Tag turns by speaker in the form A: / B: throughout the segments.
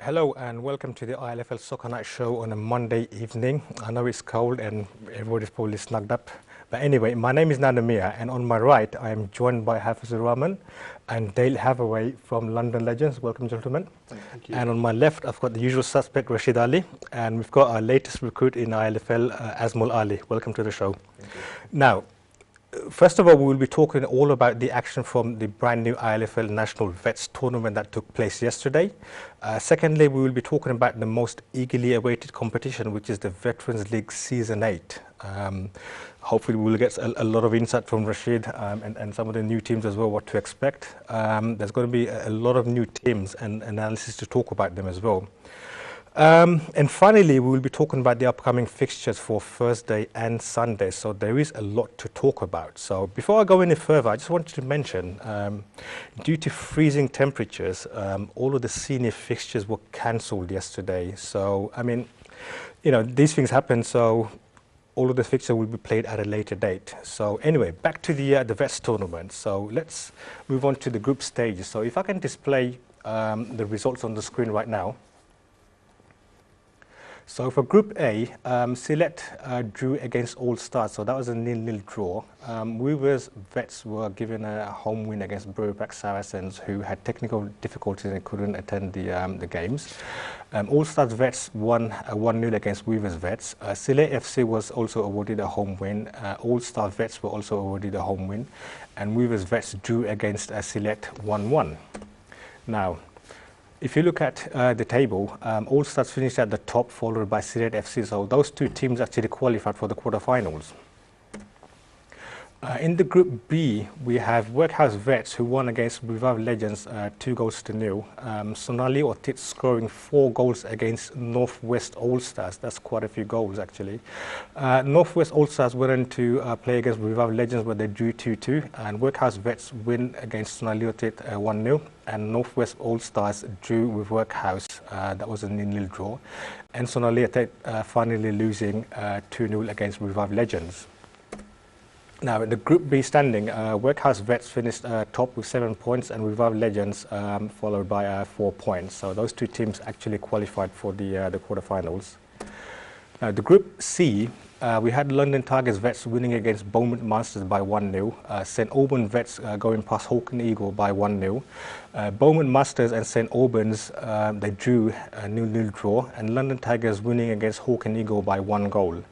A: Hello and welcome to the ILFL Soccer Night Show on a Monday evening. I know it's cold and everybody's probably snugged up. But anyway, my name is Nanu Miah, and on my right I am joined by Hafizur Rahman and Dale Hathaway from London Legends. Welcome, gentlemen.
B: Thank you.
A: And on my left I've got the usual suspect, Rashid Ali, and we've got our latest recruit in ILFL, Azmul Ali. Welcome to the show. Now, first of all, we will be talking all about the action from the brand new ILFL National Vets tournament that took place yesterday. Secondly, we will be talking about the most eagerly awaited competition, which is the Veterans League Season 8. Hopefully we will get a lot of insight from Rashid and some of the new teams as well, what to expect. There's going to be a lot of new teams and analysis to talk about them as well. And finally, we will be talking about the upcoming fixtures for Thursday and Sunday. So there is a lot to talk about. So before I go any further, I just wanted to mention, due to freezing temperatures, all of the senior fixtures were cancelled yesterday. So, I mean, you know, these things happen. So all of the fixtures will be played at a later date. So anyway, back to the Vets tournament. So let's move on to the group stages. So if I can display the results on the screen right now. So for Group A, Select drew against All Stars, so that was a 0-0 draw. Weavers Vets were given a home win against Burback Saracens, who had technical difficulties and couldn't attend the games. All Stars Vets won 1-0 against Weavers Vets. Select FC was also awarded a home win. All Star Vets were also awarded a home win, and Weavers Vets drew against Select 1-1. Now, if you look at the table, All Stars finished at the top, followed by Select FC. So those two teams actually qualified for the quarterfinals. In the Group B, we have Workhouse Vets, who won against Revive Legends 2-0. Sonali Otit scoring 4 goals against Northwest All Stars. That's quite a few goals, actually. Northwest All Stars went on to play against Revive Legends, where they drew 2-2. And Workhouse Vets win against Sonali Otit 1-0. And Northwest All Stars drew with Workhouse. That was a 0-0 draw. And Sonali Otit finally losing 2-0 against Revive Legends. Now, in the Group B standing, Workhouse Vets finished top with 7 points, and Revive Legends followed by 4 points. So those two teams actually qualified for the quarterfinals. Now, the Group C, we had London Tigers Vets winning against Beaumont Masters by 1-0. St Albans Vets going past Hawk and Eagle by 1-0. Beaumont Masters and St Albans, they drew a 0-0 draw, and London Tigers winning against Hawk and Eagle by 1 goal.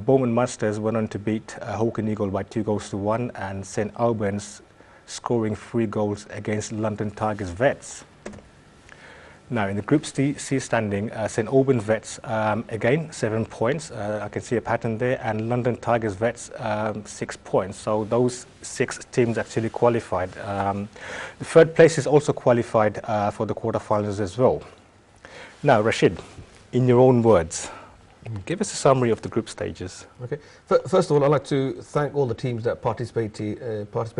A: Beaumont Masters went on to beat Hawk and Eagle by 2-1, and St Albans scoring 3 goals against London Tigers Vets. Now, in the Group C standing, St Albans Vets, again, 7 points. I can see a pattern there, and London Tigers Vets, 6 points. So those 6 teams actually qualified. The third place is also qualified for the quarterfinals as well. Now, Rashid, in your own words, give us a summary of the group stages.
B: Okay. First of all, I'd like to thank all the teams that participated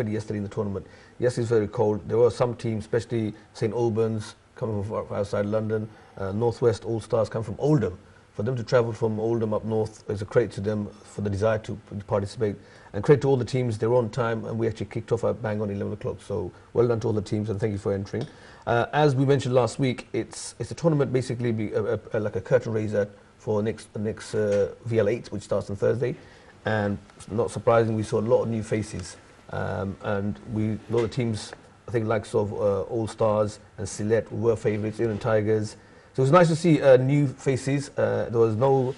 B: yesterday in the tournament. Yes, it's very cold. There were some teams, especially St Albans, coming from outside London, Northwest All Stars come from Oldham. For them to travel from Oldham up north is a credit to them for the desire to participate. And credit to all the teams, they were on time, and we actually kicked off at bang on 11 o'clock. So well done to all the teams, and thank you for entering. As we mentioned last week, it's a tournament basically like a curtain raiser for next VL8, which starts on Thursday. And not surprising, we saw a lot of new faces. And a lot of teams, I think, likes of All Stars and Select were favourites, Iran Tigers. So it was nice to see new faces. There was no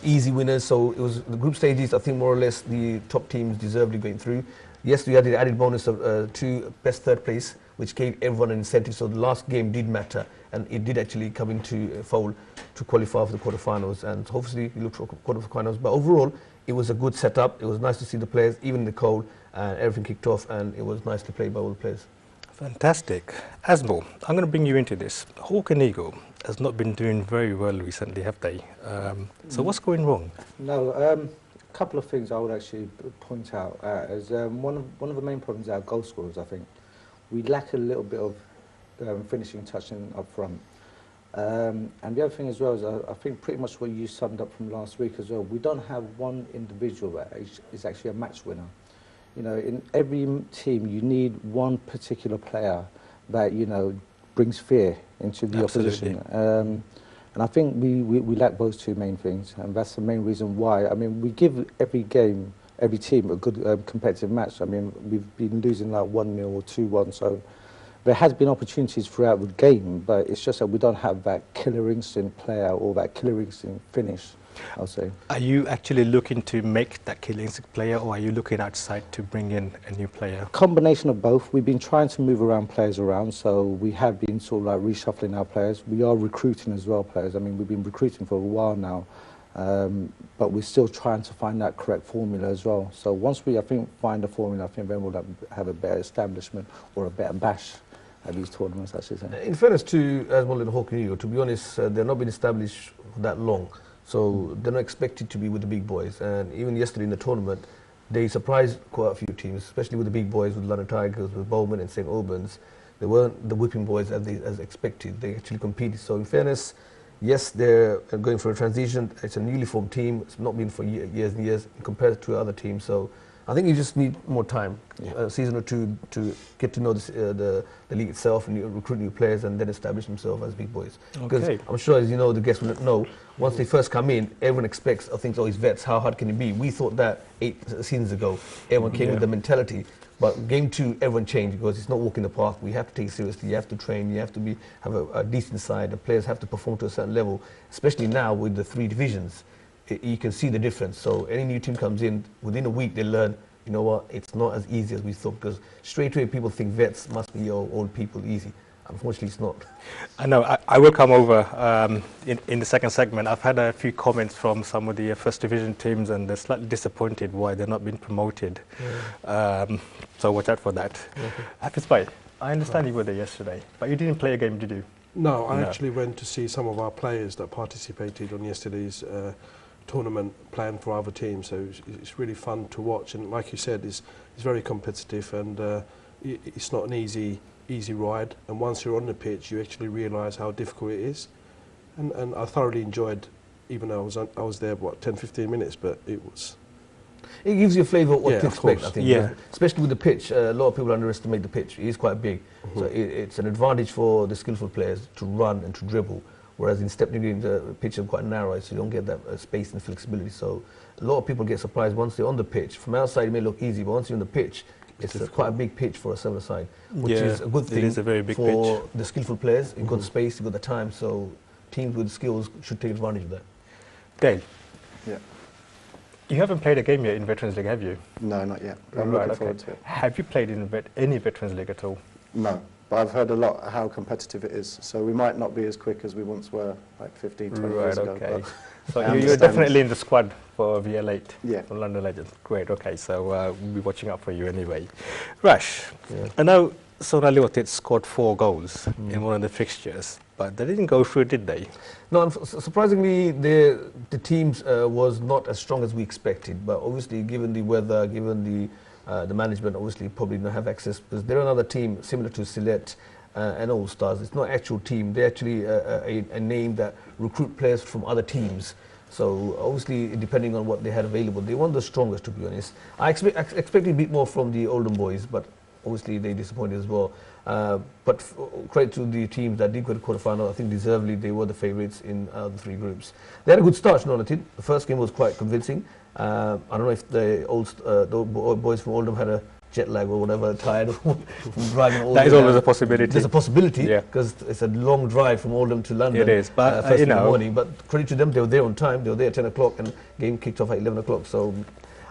B: easy winners, so it was the group stages. I think more or less the top teams deservedly going through. Yes, we had the added bonus of 2 best third place, which gave everyone an incentive. So the last game did matter, and it did actually come into fold to qualify for the quarterfinals. And hopefully we look for quarterfinals. But overall, it was a good setup. It was nice to see the players, even in the cold, and everything kicked off, and it was nice to play by all the players.
A: Fantastic. Azmul, I'm going to bring you into this. Hawk and Eagle has not been doing very well recently, have they? So what's going wrong?
C: No, a couple of things I would actually point out as one of the main problems are our goal scorers. I think we lack a little bit of finishing touch up front. And the other thing as well is I think pretty much what you summed up from last week as well. We don't have one individual that is actually a match winner. You know, in every team you need one particular player that, you know, brings fear into the opposition. And I think we lack those two main things, and that's the main reason why. I mean, we give every game, every team a good competitive match. I mean, we've been losing like 1-0 or 2-1, so there has been opportunities throughout the game, but it's just that we don't have that killer instinct player or that killer instinct finish, I'll say.
A: Are you actually looking to make that killer instinct player, or are you looking outside to bring in a new player?
C: Combination of both. We've been trying to move players around, so we have been sort of like reshuffling our players. We are recruiting as well players. I mean, we've been recruiting for a while now, but we're still trying to find that correct formula as well. So once we, I think, find the formula, I think then we'll have a better establishment or a better bash at these tournaments, I should say.
B: In fairness to as well in Hockey, to be honest, they've not been established for that long. So they're not expected to be with the big boys. And even yesterday in the tournament, they surprised quite a few teams, especially with the big boys, with London Tigers, with Bowman and St Albans. They weren't the whipping boys as expected. They actually competed. So in fairness, yes, they're going for a transition. It's a newly formed team. It's not been for years and years compared to other teams. So I think you just need more time, a season or two, to get to know the league itself and recruit new players and then establish themselves as big boys. Because I'm sure, as you know, the guests will know, once they first come in, everyone expects or thinks, oh, he's vets, how hard can it be? We thought that 8 seasons ago. Everyone came with the mentality. But game 2, everyone changed because it's not walking the path. We have to take it seriously. You have to train. You have to have a decent side. The players have to perform to a certain level, especially now with the 3 divisions. You can see the difference. So any new team comes in, within a week they learn, you know what, it's not as easy as we thought, because straight away people think vets must be old people easy. Unfortunately, it's not.
A: I know. I will come over in the second segment. I've had a few comments from some of the first division teams, and they're slightly disappointed why they're not being promoted. So watch out for that. Hafiz Bhai, I understand you were there yesterday, but you didn't play a game, did you?
D: No, I actually went to see some of our players that participated on yesterday's tournament planned for other teams. So it's really fun to watch, and like you said, it's very competitive, and it's not an easy ride. And once you're on the pitch, you actually realise how difficult it is. And I thoroughly enjoyed, even though I was there, what, 10-15 minutes, but it
B: gives you a flavour of what to expect, I think.
A: Yeah.
B: Especially with the pitch, a lot of people underestimate the pitch. It is quite big. So it's an advantage for the skillful players to run and to dribble, whereas in stepping in the pitch is quite narrow, so you don't get that space and flexibility. So a lot of people get surprised once they're on the pitch. From outside it may look easy, but once you're on the pitch, it's quite a big pitch for a 7-a-side, which is a good thing.
A: It is a very big
B: for
A: pitch.
B: The skillful players. You've got the space, you've got the time, so teams with skills should take advantage of that.
A: Dale?
E: Yeah.
A: You haven't played a game yet in Veterans League, have you?
E: No, not yet. I'm looking forward to it.
A: Have you played in any Veterans League at all?
E: No, but I've heard a lot how competitive it is, so we might not be as quick as we once were, like 15, 20 years ago.
A: So you're definitely in the squad for VL8, for London Legends. Great, okay, so we'll be watching out for you anyway. Rash, I know Sonali Otit scored 4 goals in one of the fixtures, but they didn't go through, did they?
B: No, surprisingly, the teams was not as strong as we expected, but obviously given the weather, given the management, obviously probably don't have access, because they're another team similar to Sylhet and All Stars. It's not an actual team. They're actually a name that recruit players from other teams. So obviously, depending on what they had available, they weren't the strongest, to be honest. I expected a bit more from the Oldham boys, but obviously they disappointed as well. But credit to the teams that did go to quarterfinal. I think deservedly they were the favourites in the 3 groups. They had a good start, The first game was quite convincing. I don't know if the boys from Oldham had a jet lag or whatever, tired from driving all the way.
A: That is always a possibility.
B: There's a possibility, because it's a long drive from Oldham to London.
A: It is, but
B: first in the morning. But credit to them, they were there on time. They were there at 10 o'clock, and game kicked off at 11 o'clock. So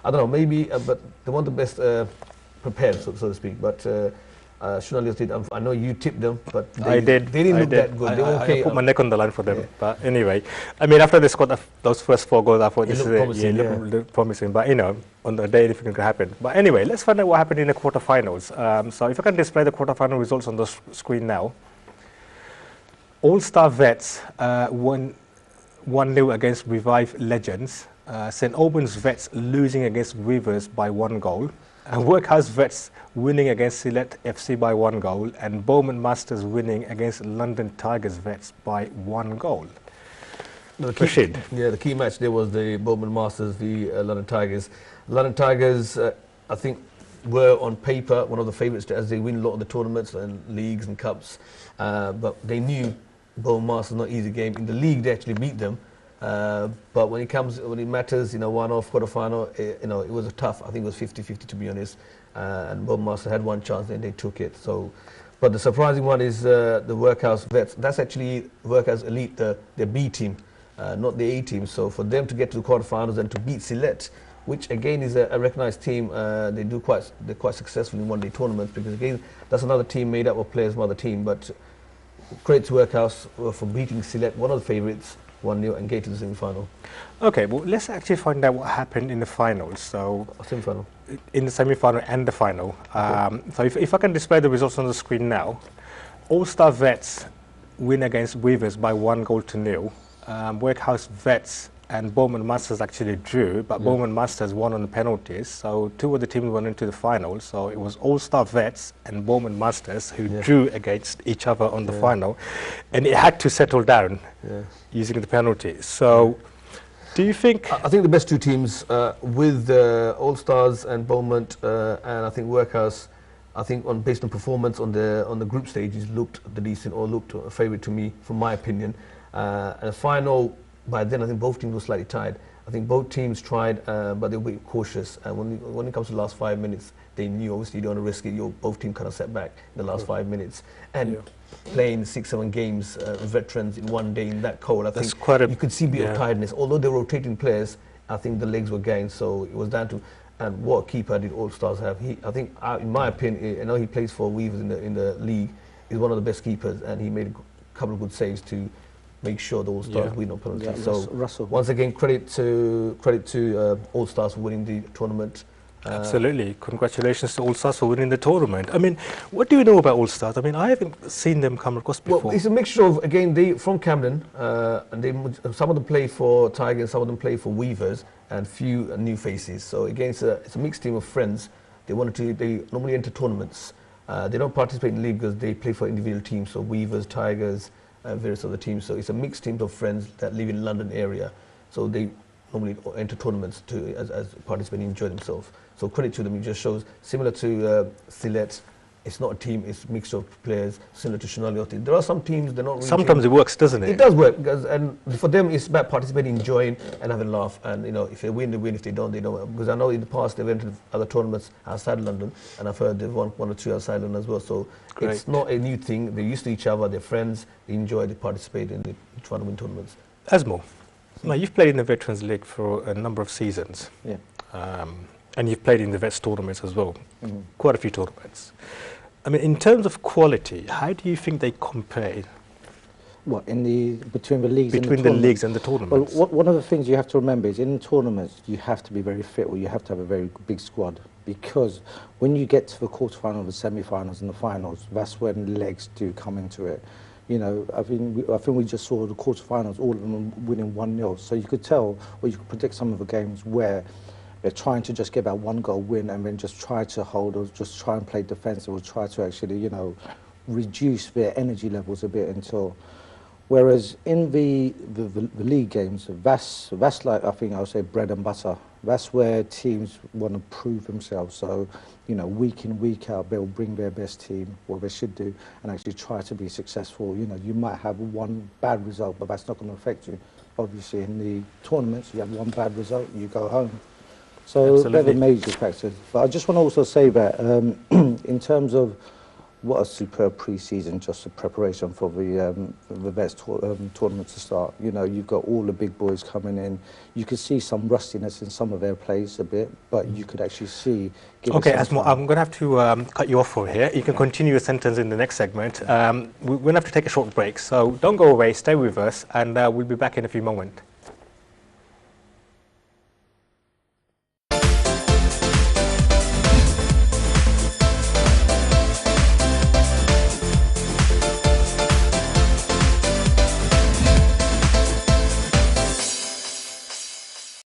B: I don't know, maybe, but they weren't the best prepared, so to speak. But I know you tipped them, but they didn't look that good. They were okay.
A: I put my neck on the line for them. But anyway, I mean, after they scored those first 4 goals, I thought this looked promising. But, on the day, anything could happen. But anyway, let's find out what happened in the quarterfinals. So if I can display the quarterfinal results on the screen now. All-Star Vets won 1-0 against Revive Legends. St Albans Vets losing against Rivers by 1 goal. And Workhouse Vets winning against Sylhet FC by 1 goal, and Bowman Masters winning against London Tigers Vets by 1 goal.
B: The key match there was the Bowman Masters v London Tigers. London Tigers, I think were on paper one of the favourites as they win a lot of the tournaments and leagues and cups, but they knew Bournemouth was not an easy game. In the league, they actually beat them. But when it matters, one-off, quarter-final, it was tough. I think it was 50-50 to be honest. And Bournemouth had one chance and they took it. So, but the surprising one is the Workhouse Vets. That's actually Workhouse Elite, the B team, not the A team. So for them to get to the quarter-finals and to beat Sylhet, which again is a recognised team, they're quite successful in one-day tournaments, because again that's another team made up of players from other team. But credit to Workhouse for beating Sylhet, one of the favourites, 1-0, and get to the semi-final.
A: Okay, well, let's actually find out what happened in the finals. So,
B: Semi-final.
A: In the semi-final and the final. Okay. So if I can display the results on the screen now, All-Star Vets win against Weavers by 1-0. Workhouse Vets and Bowman Masters actually drew, but Bowman Masters won on the penalties. So two of the teams went into the final. So it was All-Star Vets and Bowman Masters who drew against each other on the final, and it had to settle down using the penalties. So do you think...
B: I think the best two teams with All-Stars and Bowman, and I think Workhouse, I think based on performance on the group stages, looked the decent, or looked a favourite to me, from my opinion. And the final, by then, I think both teams were slightly tired. I think both teams tried, but they were cautious. And when it comes to the last 5 minutes, they knew obviously you don't want to risk it. Both teams kind of set back in the last 5 minutes. And playing 6-7 games, veterans in one day in that cold, I think you could see a bit of tiredness. Although they were rotating players, I think the legs were going. So it was down to, and what keeper did All Stars have? I think, in my opinion, I know he plays for Weavers in the league. He's one of the best keepers, and he made a couple of good saves to make sure the All-Stars win on penalties.
C: Yeah,
B: so
C: Russell.
B: Once again, credit to All-Stars for winning the tournament.
A: Absolutely. Congratulations to All-Stars for winning the tournament. I mean, what do you know about All-Stars? I mean, I haven't seen them come across before.
B: Well, it's a mixture of, again, they from Camden, and some of them play for Tigers, some of them play for Weavers, and few new faces. So again, it's a mixed team of friends. They normally enter tournaments. They don't participate in the league because they play for individual teams, so Weavers, Tigers, various other teams. So it's a mixed team of friends that live in London area. So they normally enter tournaments as participants enjoy themselves. So credit to them. It just shows, similar to Sylhet, it's not a team, it's a mixture of players, similar to Shonali. There are some teams, they're not really...
A: Sometimes it works, doesn't it?
B: It does work, and for them it's about participating, enjoying, and having a laugh. And if they win, they win. If they don't, they don't. Because I know in the past they've entered other tournaments outside London, and I've heard they've won 1 or 2 outside London as well. So it's not a new thing. They're used to each other, they're friends, they enjoy, they participate, and they try to win tournaments.
A: Asmo, now you've played in the Veterans League for a number of seasons.
C: Yeah.
A: And you've played in the Vets tournaments as well, quite a few tournaments. I mean, in terms of quality, how do you think they compare?
C: What, between the leagues
A: between the leagues and the tournaments?
C: Well, one of the things you have to remember is in tournaments you have to be very fit, or you have to have a very big squad, because when you get to the quarterfinals, the semi-finals and the finals, that's when legs do come into it. I think we just saw the quarterfinals, all of them winning 1-0. So you could tell, or you could predict some of the games where they're trying to just get that 1-goal win and then just try to hold, or just try and play defensive, or try to actually, reduce their energy levels a bit until... Whereas in the league games, that's like, I think I would say, bread and butter. That's where teams want to prove themselves. So, week in, week out, they'll bring their best team, what they should do, and actually try to be successful. You might have one bad result, but that's not going to affect you. Obviously, in the tournaments, you have one bad result, you go home. So they're the major factors. But I just want to also say that in terms of what a superb pre-season, just a preparation for the Vets tournament to start. You've got all the big boys coming in. You could see some rustiness in some of their plays a bit, but you could actually see...
A: Okay, Asmo, I'm going to have to cut you off for here. You can continue your sentence in the next segment. We're going to have to take a short break, so don't go away, stay with us, and we'll be back in a few moments.